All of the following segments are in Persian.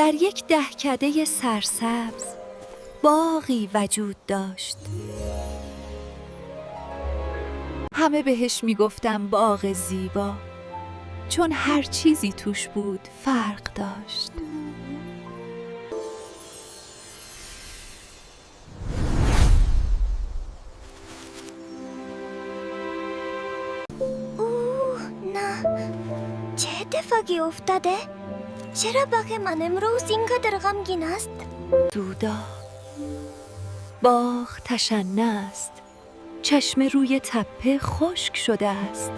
در یک دهکده سرسبز باغی وجود داشت. همه بهش میگفتن باغ زیبا، چون هر چیزی توش بود فرق داشت. نه، چه اتفاقی افتاده؟ چرا باغ من امروز اینقدر غمگین است؟ سودا، باغ تشنه است. چشمه روی تپه خشک شده است.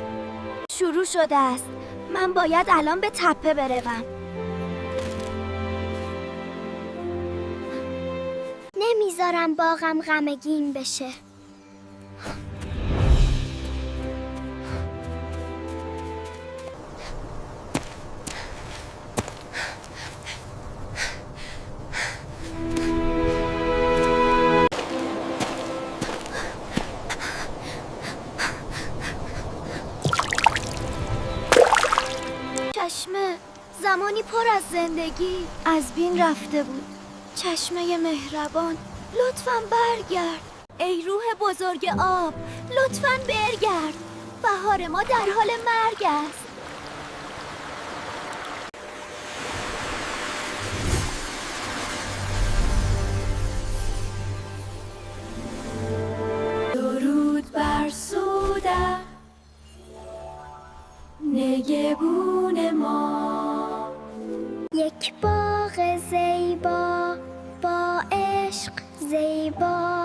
شروع شده است. من باید الان به تپه بروم. نمیذارم باغم غمگین بشه. چشمه زمانی پر از زندگی از بین رفته بود. چشمه مهربان، لطفاً برگرد. ای روح بزرگ آب، لطفاً برگرد. بهار ما در حال مرگ است. درود بر سودا، نگهبون ما. یک باغ زیبا با عشق زیبا.